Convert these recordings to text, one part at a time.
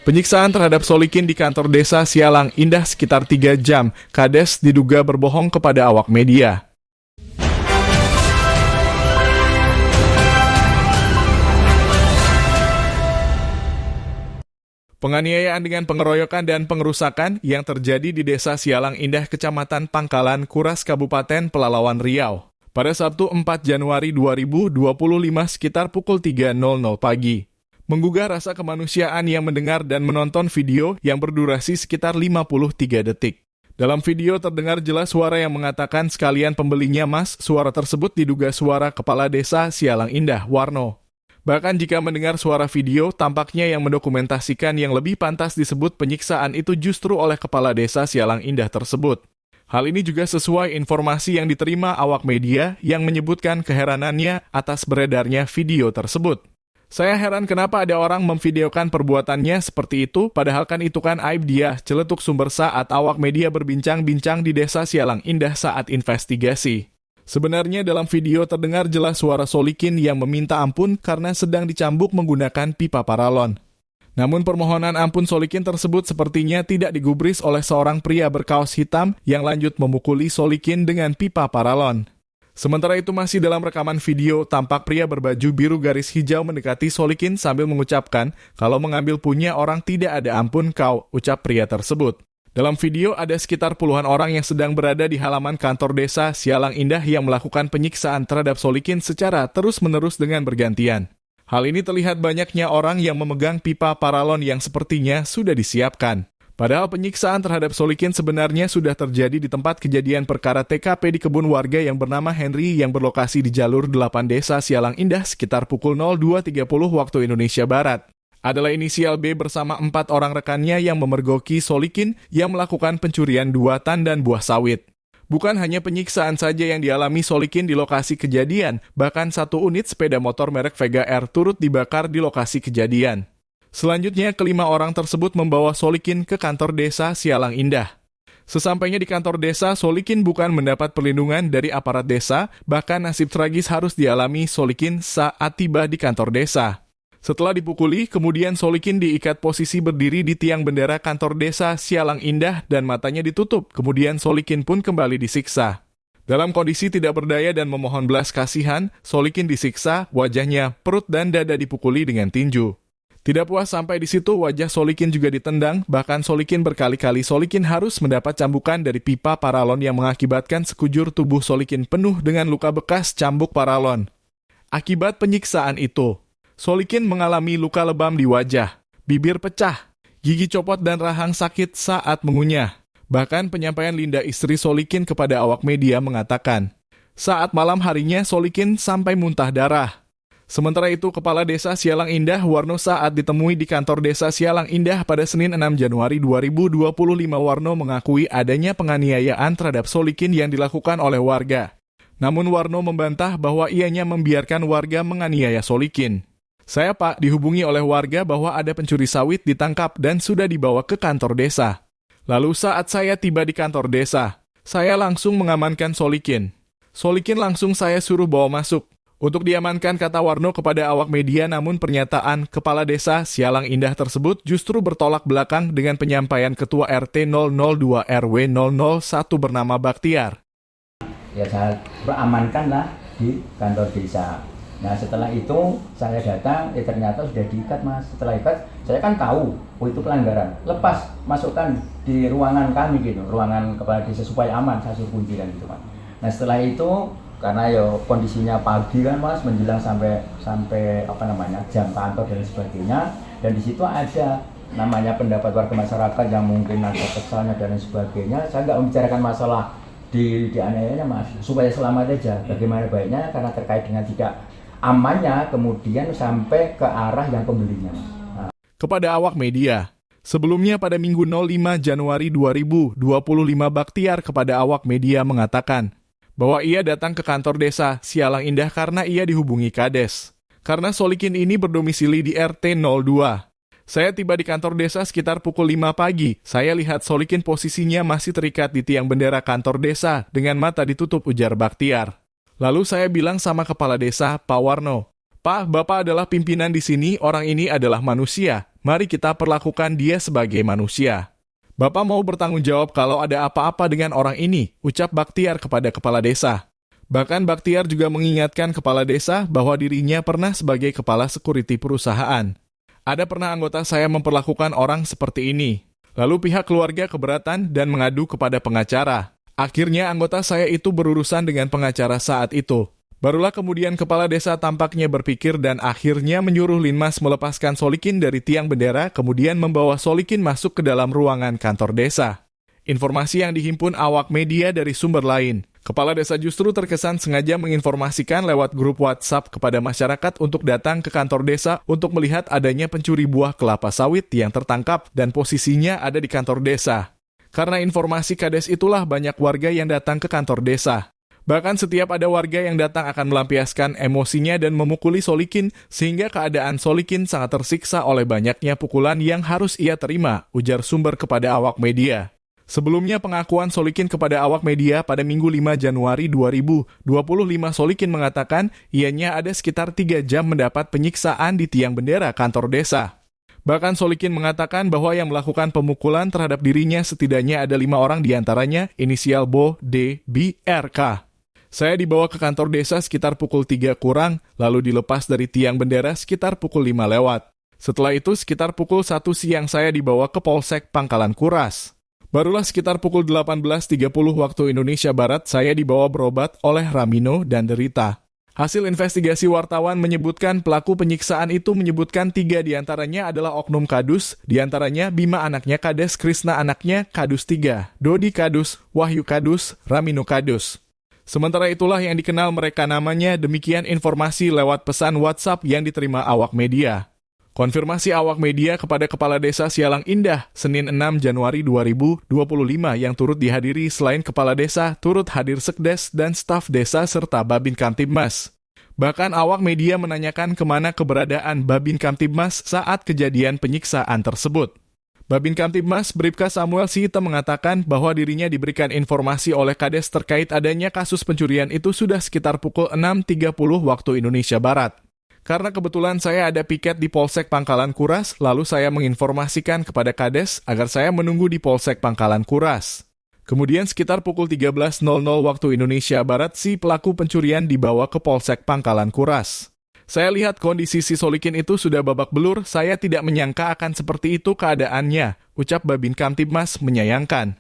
Penyiksaan terhadap Solikin di kantor desa Sialang Indah sekitar 3 jam. Kades diduga berbohong kepada awak media. Penganiayaan dengan pengeroyokan dan pengerusakan yang terjadi di desa Sialang Indah, Kecamatan Pangkalan, Kuras, Kabupaten Pelalawan, Riau, pada Sabtu 4 Januari 2025 sekitar pukul 3.00 pagi. Menggugah rasa kemanusiaan yang mendengar dan menonton video yang berdurasi sekitar 53 detik. Dalam video terdengar jelas suara yang mengatakan sekalian pembelinya mas, suara tersebut diduga suara Kepala Desa Sialang Indah, Warno. Bahkan jika mendengar suara video, tampaknya yang mendokumentasikan yang lebih pantas disebut penyiksaan itu justru oleh Kepala Desa Sialang Indah tersebut. Hal ini juga sesuai informasi yang diterima awak media yang menyebutkan keheranannya atas beredarnya video tersebut. Saya heran kenapa ada orang memvideokan perbuatannya seperti itu, padahal kan itu kan aib dia, celetuk sumber saat awak media berbincang-bincang di desa Sialang Indah saat investigasi. Sebenarnya dalam video terdengar jelas suara Solikin yang meminta ampun karena sedang dicambuk menggunakan pipa paralon. Namun permohonan ampun Solikin tersebut sepertinya tidak digubris oleh seorang pria berkaos hitam yang lanjut memukuli Solikin dengan pipa paralon. Sementara itu masih dalam rekaman video, tampak pria berbaju biru garis hijau mendekati Solikin sambil mengucapkan, kalau mengambil punya orang tidak ada ampun kau, ucap pria tersebut. Dalam video ada sekitar puluhan orang yang sedang berada di halaman kantor desa Sialang Indah yang melakukan penyiksaan terhadap Solikin secara terus-menerus dengan bergantian. Hal ini terlihat banyaknya orang yang memegang pipa paralon yang sepertinya sudah disiapkan. Padahal penyiksaan terhadap Solikin sebenarnya sudah terjadi di tempat kejadian perkara TKP di kebun warga yang bernama Henry yang berlokasi di jalur 8 desa Sialang Indah sekitar pukul 02.30 waktu Indonesia Barat. Adalah inisial B bersama 4 orang rekannya yang memergoki Solikin yang melakukan pencurian 2 tan dan buah sawit. Bukan hanya penyiksaan saja yang dialami Solikin di lokasi kejadian, bahkan 1 unit sepeda motor merek Vega R turut dibakar di lokasi kejadian. Selanjutnya, kelima orang tersebut membawa Solikin ke kantor desa Sialang Indah. Sesampainya di kantor desa, Solikin bukan mendapat perlindungan dari aparat desa, bahkan nasib tragis harus dialami Solikin saat tiba di kantor desa. Setelah dipukuli, kemudian Solikin diikat posisi berdiri di tiang bendera kantor desa Sialang Indah dan matanya ditutup. Kemudian Solikin pun kembali disiksa. Dalam kondisi tidak berdaya dan memohon belas kasihan, Solikin disiksa, wajahnya, perut dan dada dipukuli dengan tinju. Tidak puas sampai di situ, wajah Solikin juga ditendang, bahkan Solikin berkali-kali Solikin harus mendapat cambukan dari pipa paralon yang mengakibatkan sekujur tubuh Solikin penuh dengan luka bekas cambuk paralon. Akibat penyiksaan itu, Solikin mengalami luka lebam di wajah, bibir pecah, gigi copot dan rahang sakit saat mengunyah. Bahkan penyampaian Linda istri Solikin kepada awak media mengatakan, saat malam harinya Solikin sampai muntah darah. Sementara itu, Kepala Desa Sialang Indah, Warno saat ditemui di kantor desa Sialang Indah pada Senin 6 Januari 2025, Warno mengakui adanya penganiayaan terhadap Solikin yang dilakukan oleh warga. Namun Warno membantah bahwa ianya membiarkan warga menganiaya Solikin. Saya Pak dihubungi oleh warga bahwa ada pencuri sawit ditangkap dan sudah dibawa ke kantor desa. Lalu saat saya tiba di kantor desa, saya langsung mengamankan Solikin. Solikin langsung saya suruh bawa masuk. Untuk diamankan, kata Warno kepada awak media, namun pernyataan Kepala Desa Sialang Indah tersebut justru bertolak belakang dengan penyampaian Ketua RT 002 RW 001 bernama Baktiar. Ya saya amankanlah di kantor desa. Nah setelah itu saya datang, ternyata sudah diikat mas. Setelah ikat, saya kan tahu, itu pelanggaran. Lepas, masukkan di ruangan kami gitu, ruangan Kepala Desa supaya aman, saya suruh kunci kan gitu mas. Nah setelah itu, karena ya kondisinya pagi kan mas, menjelang sampai jam kantor dan sebagainya. Dan di situ ada namanya pendapat warga masyarakat yang mungkin ada kesalnya dan sebagainya. Saya nggak membicarakan masalah dianiayanya mas, supaya selamat aja. Bagaimana baiknya, karena terkait dengan tidak amannya kemudian sampai ke arah yang pembelinya. Kepada awak media, sebelumnya pada Minggu 05 Januari 2025 Baktiar kepada awak media mengatakan bahwa ia datang ke kantor desa Sialang Indah karena ia dihubungi Kades. Karena Solikin ini berdomisili di RT 02. Saya tiba di kantor desa sekitar pukul 5 pagi. Saya lihat Solikin posisinya masih terikat di tiang bendera kantor desa dengan mata ditutup, ujar Baktiar. Lalu saya bilang sama Kepala Desa, Pak Warno, Pak, Bapak adalah pimpinan di sini, orang ini adalah manusia. Mari kita perlakukan dia sebagai manusia. Bapak mau bertanggung jawab kalau ada apa-apa dengan orang ini, ucap Bakhtiar kepada kepala desa. Bahkan Bakhtiar juga mengingatkan kepala desa bahwa dirinya pernah sebagai kepala security perusahaan. Ada pernah anggota saya memperlakukan orang seperti ini. Lalu pihak keluarga keberatan dan mengadu kepada pengacara. Akhirnya anggota saya itu berurusan dengan pengacara saat itu. Barulah kemudian kepala desa tampaknya berpikir dan akhirnya menyuruh Linmas melepaskan Solikin dari tiang bendera, kemudian membawa Solikin masuk ke dalam ruangan kantor desa. Informasi yang dihimpun awak media dari sumber lain. Kepala desa justru terkesan sengaja menginformasikan lewat grup WhatsApp kepada masyarakat untuk datang ke kantor desa untuk melihat adanya pencuri buah kelapa sawit yang tertangkap dan posisinya ada di kantor desa. Karena informasi kades itulah banyak warga yang datang ke kantor desa. Bahkan setiap ada warga yang datang akan melampiaskan emosinya dan memukuli Solikin sehingga keadaan Solikin sangat tersiksa oleh banyaknya pukulan yang harus ia terima, ujar sumber kepada awak media. Sebelumnya pengakuan Solikin kepada awak media pada Minggu 5 Januari 2025, Solikin mengatakan ianya ada sekitar 3 jam mendapat penyiksaan di tiang bendera kantor desa. Bahkan Solikin mengatakan bahwa yang melakukan pemukulan terhadap dirinya setidaknya ada 5 orang diantaranya inisial Bo, D, B, R, K. Saya dibawa ke kantor desa sekitar pukul 3 kurang, lalu dilepas dari tiang bendera sekitar pukul 5 lewat. Setelah itu sekitar pukul 1 siang saya dibawa ke Polsek Pangkalan Kuras. Barulah sekitar pukul 18.30 waktu Indonesia Barat, saya dibawa berobat oleh Ramino dan Derita. Hasil investigasi wartawan menyebutkan pelaku penyiksaan itu menyebutkan 3 diantaranya adalah oknum Kadus, diantaranya Bima anaknya Kades, Krisna anaknya Kadus 3, Dodi Kadus, Wahyu Kadus, Ramino Kadus. Sementara itulah yang dikenal mereka namanya, demikian informasi lewat pesan WhatsApp yang diterima awak media. Konfirmasi awak media kepada Kepala Desa Sialang Indah, Senin 6 Januari 2025 yang turut dihadiri selain Kepala Desa, turut hadir Sekdes dan staf desa serta Babin Kamtibmas. Bahkan awak media menanyakan kemana keberadaan Babin Kamtibmas saat kejadian penyiksaan tersebut. Babin Kamtibmas Bribka Samuel Sihita mengatakan bahwa dirinya diberikan informasi oleh Kades terkait adanya kasus pencurian itu sudah sekitar pukul 6.30 waktu Indonesia Barat. Karena kebetulan saya ada piket di Polsek Pangkalan Kuras, lalu saya menginformasikan kepada Kades agar saya menunggu di Polsek Pangkalan Kuras. Kemudian sekitar pukul 13.00 waktu Indonesia Barat, si pelaku pencurian dibawa ke Polsek Pangkalan Kuras. Saya lihat kondisi si Solikin itu sudah babak belur, saya tidak menyangka akan seperti itu keadaannya, ucap Babin Kamtibmas menyayangkan.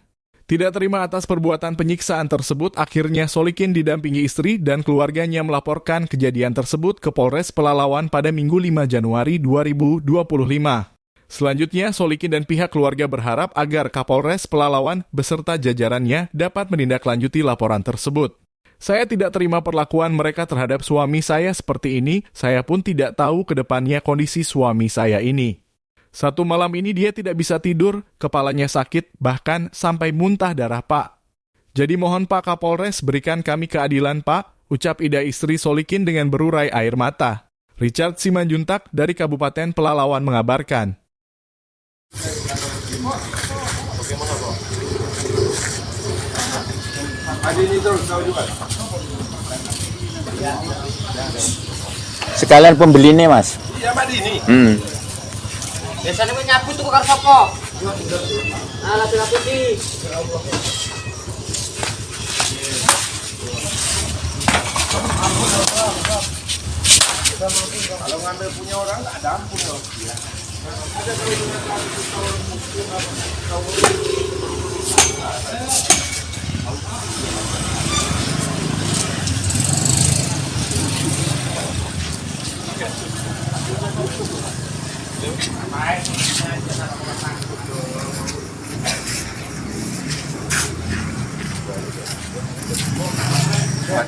Tidak terima atas perbuatan penyiksaan tersebut, akhirnya Solikin didampingi istri dan keluarganya melaporkan kejadian tersebut ke Polres Pelalawan pada Minggu 5 Januari 2025. Selanjutnya, Solikin dan pihak keluarga berharap agar Kapolres Pelalawan beserta jajarannya dapat menindaklanjuti laporan tersebut. Saya tidak terima perlakuan mereka terhadap suami saya seperti ini, saya pun tidak tahu ke depannya kondisi suami saya ini. Satu malam ini dia tidak bisa tidur, kepalanya sakit, bahkan sampai muntah darah Pak. Jadi mohon Pak Kapolres berikan kami keadilan Pak, ucap Ida istri Solikin dengan berurai air mata. Richard Simanjuntak dari Kabupaten Pelalawan mengabarkan. Sekalian pembeli nih Mas. Iya Pak ini. Biasanya gue nyapu tuh karo sapa? Ah, lapi-lapi iki. Kalau ngambil punya orang nggak ada ampun loh.